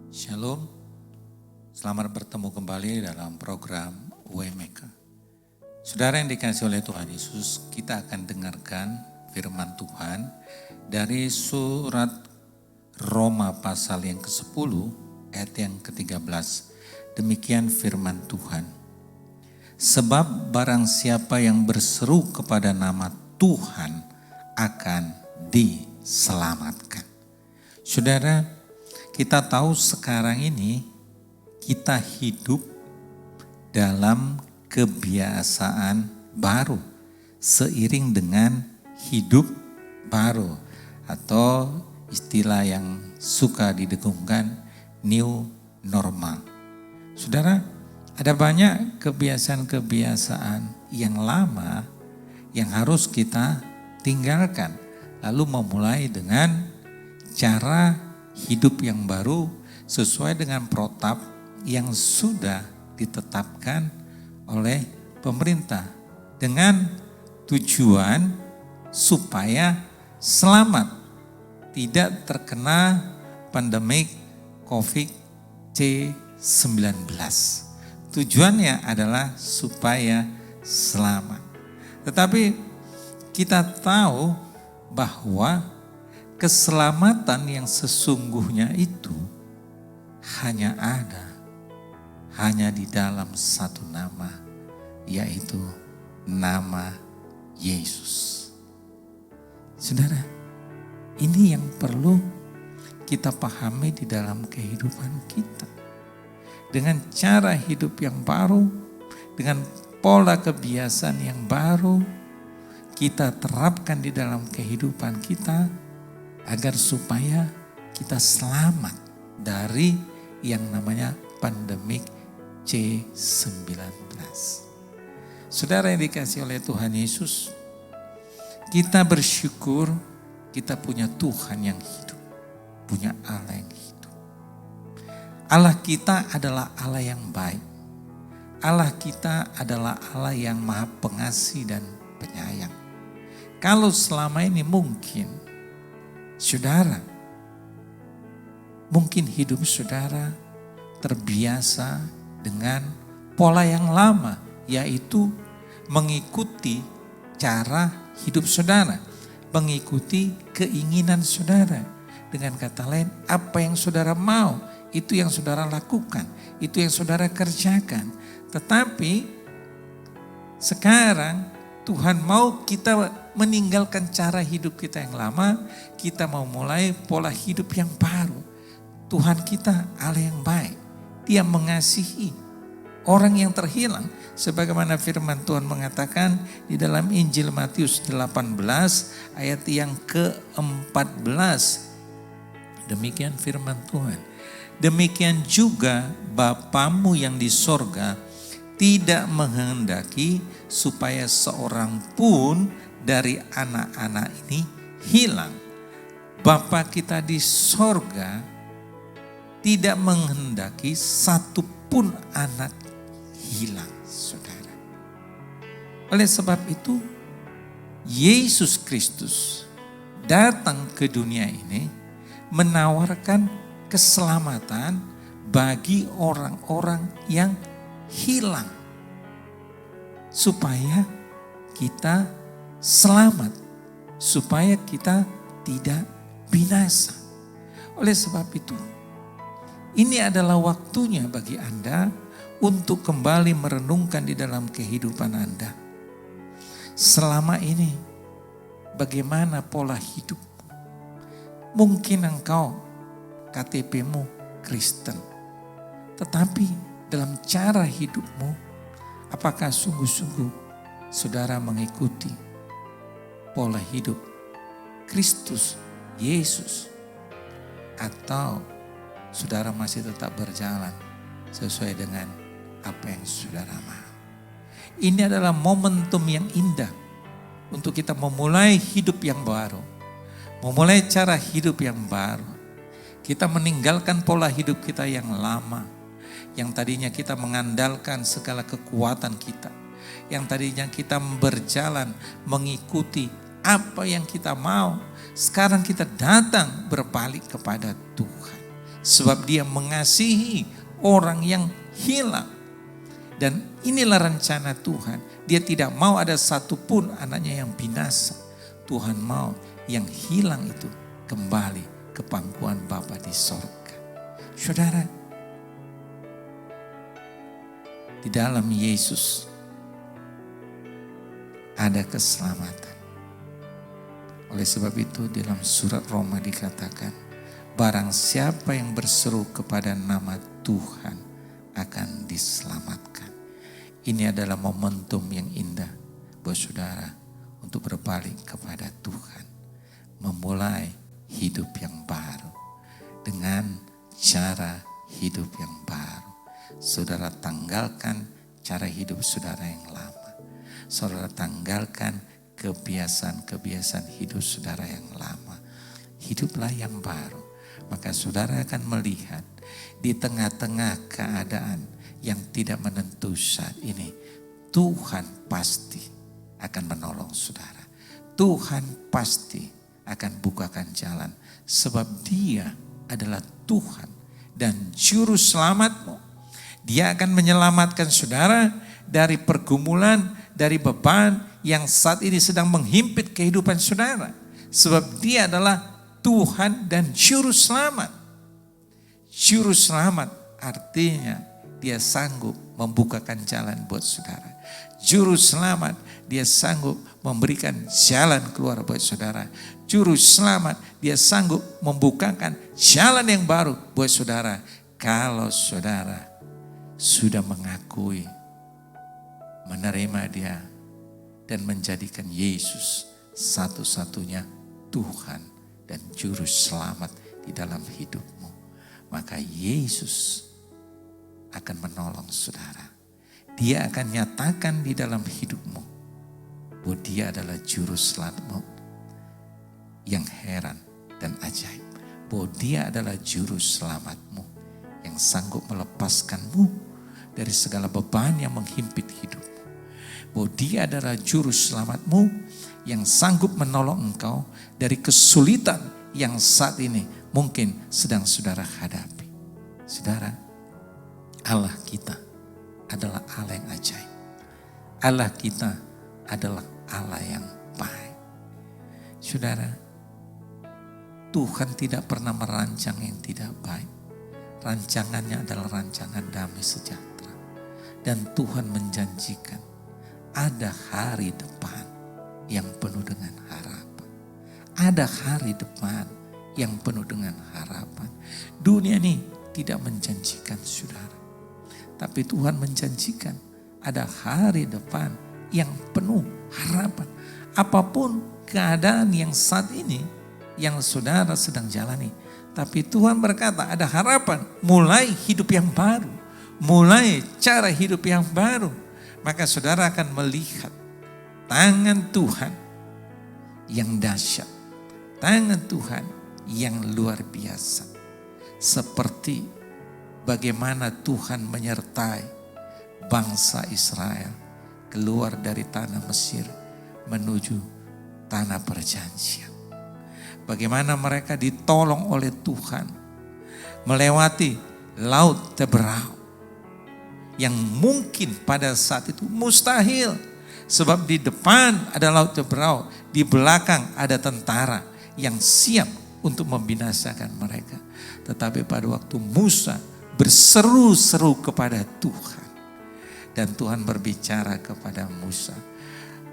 Shalom, selamat bertemu kembali dalam program UMK. Saudara yang dikasihi oleh Tuhan Yesus, kita akan dengarkan firman Tuhan dari surat Roma pasal yang ke-10 ayat yang ke-13. Demikian firman Tuhan. Sebab barang siapa yang berseru kepada nama Tuhan akan diselamatkan. Saudara, kita tahu sekarang ini kita hidup dalam kebiasaan baru seiring dengan hidup baru atau istilah yang suka didengungkan new normal. Saudara, ada banyak kebiasaan-kebiasaan yang lama yang harus kita tinggalkan, lalu memulai dengan cara hidup yang baru sesuai dengan protap yang sudah ditetapkan oleh pemerintah dengan tujuan supaya selamat tidak terkena pandemik COVID-19. Tujuannya adalah supaya selamat. Tetapi kita tahu bahwa keselamatan yang sesungguhnya itu hanya di dalam satu nama, yaitu nama Yesus. Saudara, ini yang perlu kita pahami di dalam kehidupan kita. Dengan cara hidup yang baru, dengan pola kebiasaan yang baru, kita terapkan di dalam kehidupan kita, agar supaya kita selamat dari yang namanya pandemik C-19. Saudara yang dikasihi oleh Tuhan Yesus, kita bersyukur kita punya Tuhan yang hidup, punya Allah yang hidup. Allah kita adalah Allah yang baik. Allah kita adalah Allah yang maha pengasih dan penyayang. Kalau selama ini mungkin saudara, mungkin hidup saudara terbiasa dengan pola yang lama, yaitu mengikuti cara hidup saudara, mengikuti keinginan saudara. Dengan kata lain, apa yang saudara mau, itu yang saudara lakukan, itu yang saudara kerjakan. Tetapi sekarang Tuhan mau kita meninggalkan cara hidup kita yang lama, kita mau mulai pola hidup yang baru. Tuhan kita Allah yang baik, Dia mengasihi orang yang terhilang. Sebagaimana firman Tuhan mengatakan di dalam Injil Matius 18 ayat yang ke-14. Demikian firman Tuhan. Demikian juga Bapamu yang di sorga tidak menghendaki supaya seorang pun dari anak-anak ini hilang. Bapa kita di sorga tidak menghendaki satu pun anak hilang, saudara. Oleh sebab itu, Yesus Kristus datang ke dunia ini menawarkan keselamatan bagi orang-orang yang hilang, supaya kita selamat, supaya kita tidak binasa. Oleh sebab itu, ini adalah waktunya bagi Anda untuk kembali merenungkan di dalam kehidupan Anda. Selama ini, bagaimana pola hidup? Mungkin engkau KTP-mu Kristen, tetapi dalam cara hidupmu, apakah sungguh-sungguh saudara mengikuti pola hidup Kristus Yesus, atau saudara masih tetap berjalan sesuai dengan apa yang saudara mau? Ini adalah momentum yang indah untuk kita memulai hidup yang baru, memulai cara hidup yang baru. Kita meninggalkan pola hidup kita yang lama, yang tadinya kita mengandalkan segala kekuatan kita, yang tadinya kita berjalan mengikuti apa yang kita mau. Sekarang kita datang berbalik kepada Tuhan. Sebab dia mengasihi orang yang hilang. Dan inilah rencana Tuhan. Dia tidak mau ada satupun anaknya yang binasa. Tuhan mau yang hilang itu kembali ke pangkuan Bapa di sorga. Saudara, di dalam Yesus ada keselamatan. Oleh sebab itu dalam surat Roma dikatakan, barang siapa yang berseru kepada nama Tuhan akan diselamatkan. Ini adalah momentum yang indah buat saudara untuk berbalik kepada Tuhan. Memulai hidup yang baru dengan cara hidup yang baru. Saudara tanggalkan cara hidup saudara yang lama. Saudara tanggalkan kebiasaan-kebiasaan hidup saudara yang lama. Hiduplah yang baru. Maka saudara akan melihat di tengah-tengah keadaan yang tidak menentu saat ini, Tuhan pasti akan menolong saudara. Tuhan pasti akan bukakan jalan. Sebab Dia adalah Tuhan dan Juru Selamatmu. Dia akan menyelamatkan saudara dari pergumulan, dari beban yang saat ini sedang menghimpit kehidupan saudara. Sebab Dia adalah Tuhan dan Juru Selamat. Juru Selamat artinya Dia sanggup membukakan jalan buat saudara. Juru Selamat, Dia sanggup memberikan jalan keluar buat saudara. Juru Selamat, Dia sanggup membukakan jalan yang baru buat saudara. Kalau saudara sudah mengakui, menerima Dia, dan menjadikan Yesus satu-satunya Tuhan dan Juru Selamat di dalam hidupmu, maka Yesus akan menolong saudara. Dia akan nyatakan di dalam hidupmu bahwa Dia adalah Juru Selamatmu yang heran dan ajaib. Bahwa Dia adalah Juru Selamatmu yang sanggup melepaskanmu dari segala beban yang menghimpit hidupmu. Bahwa Dia adalah Juru Selamatmu yang sanggup menolong engkau dari kesulitan yang saat ini mungkin sedang saudara hadapi. Saudara, Allah kita adalah Allah yang ajaib. Allah kita adalah Allah yang baik. Saudara, Tuhan tidak pernah merancang yang tidak baik. Rancangannya adalah rancangan damai sejahtera. Dan Tuhan menjanjikan ada hari depan yang penuh dengan harapan. Ada hari depan yang penuh dengan harapan. Dunia ini tidak menjanjikan saudara. Tapi Tuhan menjanjikan ada hari depan yang penuh harapan. Apapun keadaan yang saat ini yang saudara sedang jalani. Tapi Tuhan berkata ada harapan. Mulai hidup yang baru. Mulai cara hidup yang baru. Maka saudara akan melihat tangan Tuhan yang dahsyat. Tangan Tuhan yang luar biasa. Seperti bagaimana Tuhan menyertai bangsa Israel keluar dari tanah Mesir menuju tanah perjanjian. Bagaimana mereka ditolong oleh Tuhan melewati laut Teberau yang mungkin pada saat itu mustahil. Sebab di depan ada laut Teberau, di belakang ada tentara yang siap untuk membinasakan mereka. Tetapi pada waktu Musa berseru-seru kepada Tuhan. Dan Tuhan berbicara kepada Musa,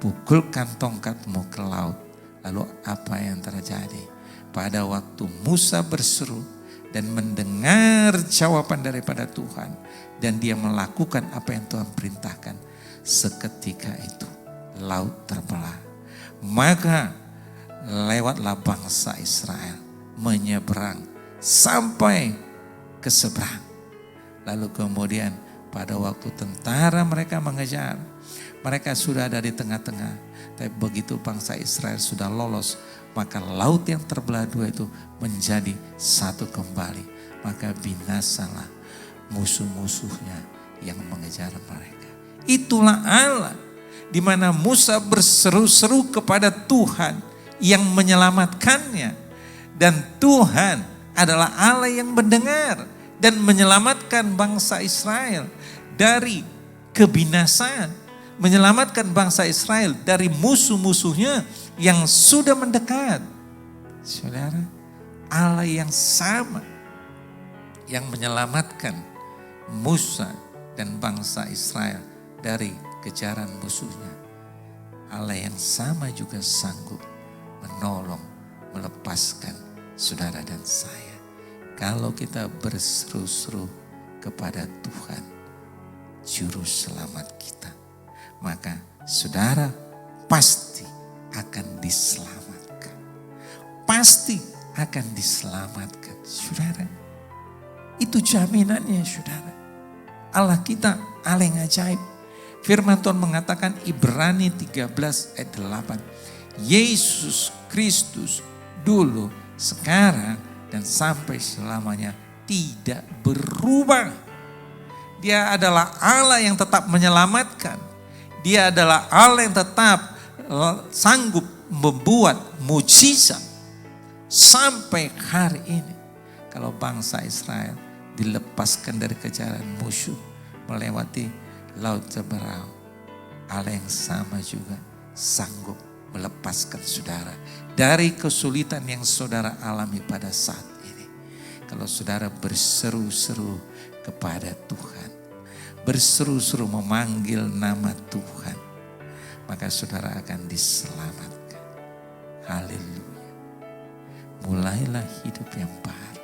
pukulkan tongkatmu ke laut. Lalu apa yang terjadi? Pada waktu Musa berseru dan mendengar jawaban daripada Tuhan. Dan dia melakukan apa yang Tuhan perintahkan. Seketika itu laut terbelah. Maka lewatlah bangsa Israel menyeberang sampai ke seberang. Lalu kemudian pada waktu tentara mereka mengejar, mereka sudah ada di tengah-tengah. Tapi begitu bangsa Israel sudah lolos, maka laut yang terbelah dua itu menjadi satu kembali. Maka binasalah musuh-musuhnya yang mengejar mereka. Itulah Allah di mana Musa berseru-seru kepada Tuhan yang menyelamatkannya. Dan Tuhan adalah Allah yang mendengar dan menyelamatkan bangsa Israel dari kebinasaan, menyelamatkan bangsa Israel dari musuh-musuhnya yang sudah mendekat. Saudara, Allah yang sama yang menyelamatkan Musa dan bangsa Israel dari kejaran musuhnya. Allah yang sama juga sanggup menolong, melepaskan saudara dan saya. Kalau kita berseru-seru kepada Tuhan, Juru Selamat kita, maka saudara pasti akan diselamatkan. Pasti akan diselamatkan, saudara. Itu jaminannya, saudara. Allah kita Allah yang ajaib. Firman Tuhan mengatakan Ibrani 13 ayat 8. Yesus Kristus dulu, sekarang, dan sampai selamanya tidak berubah. Dia adalah Allah yang tetap menyelamatkan. Dia adalah Allah yang tetap sanggup membuat mujizat sampai hari ini. Kalau bangsa Israel dilepaskan dari kejaran musuh melewati Laut Teberau, Allah yang sama juga sanggup melepaskan saudara dari kesulitan yang saudara alami pada saat ini. Kalau saudara berseru-seru kepada Tuhan, berseru-seru memanggil nama Tuhan, maka saudara akan diselamatkan. Haleluya. Mulailah hidup yang baru,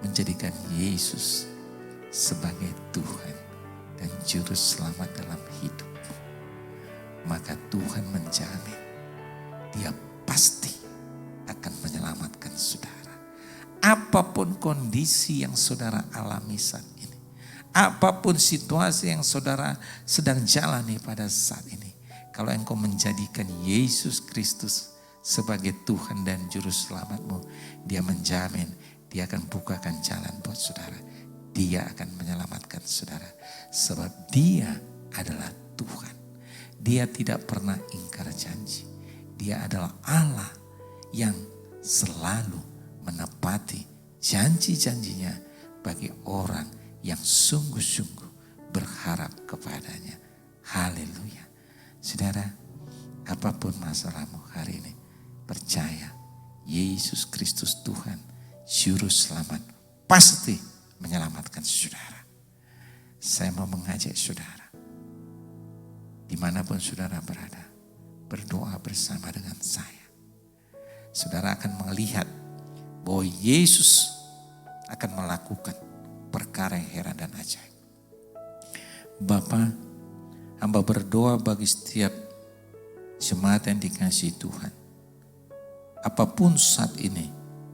menjadikan Yesus sebagai Tuhan dan Juru Selamat dalam hidup. Maka Tuhan menjamin Dia pasti akan menyelamatkan saudara. Apapun kondisi yang saudara alami saat ini, apapun situasi yang saudara sedang jalani pada saat ini, kalau engkau menjadikan Yesus Kristus sebagai Tuhan dan Juru Selamatmu, Dia menjamin Dia akan bukakan jalan buat saudara. Dia akan menyelamatkan saudara. Sebab Dia adalah Tuhan. Dia tidak pernah ingkar janji. Dia adalah Allah yang selalu menepati janji-janjinya bagi orang yang sungguh-sungguh berharap kepadanya. Haleluya. Saudara, apapun masalahmu hari ini, percaya Yesus Kristus Tuhan, Juru Selamat, pasti menyelamatkan saudara. Saya mau mengajak saudara, dimanapun saudara berada, berdoa bersama dengan saya. Saudara akan melihat bahwa Yesus akan melakukan perkara yang heran dan ajaib. Bapa, hamba berdoa bagi setiap jemaat yang dikasihi Tuhan. Apapun saat ini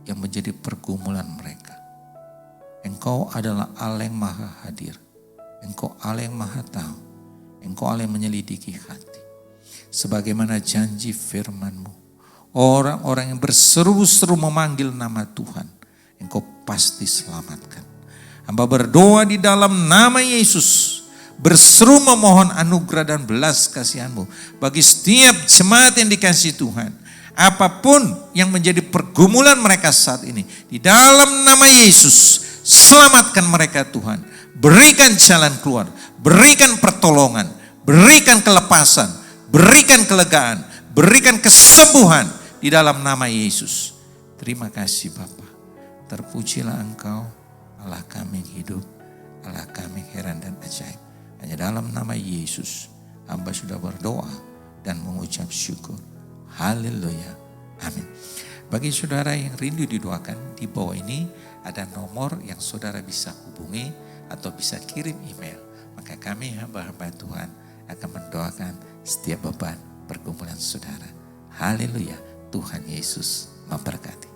yang menjadi pergumulan mereka, Engkau adalah Allah yang maha hadir. Engkau Allah yang maha tahu. Engkau Allah yang menyelidiki hati. Sebagaimana janji firman-Mu, orang-orang yang berseru-seru memanggil nama Tuhan, Engkau pasti selamatkan. Hamba berdoa di dalam nama Yesus, berseru memohon anugerah dan belas kasihan-Mu bagi setiap jemaat yang dikasihi Tuhan. Apapun yang menjadi pergumulan mereka saat ini, di dalam nama Yesus, selamatkan mereka Tuhan. Berikan jalan keluar, berikan pertolongan, berikan kelepasan, berikan kelegaan, berikan kesembuhan di dalam nama Yesus. Terima kasih Bapa. Terpujilah Engkau, Allah kami hidup, Allah kami heran dan ajaib. Hanya dalam nama Yesus, hamba sudah berdoa dan mengucap syukur. Haleluya. Amin. Bagi saudara yang rindu didoakan, di bawah ini ada nomor yang saudara bisa hubungi atau bisa kirim email. Maka kami hamba-hamba Tuhan akan mendoakan setiap beban pergumulan saudara. Haleluya. Tuhan Yesus memberkati.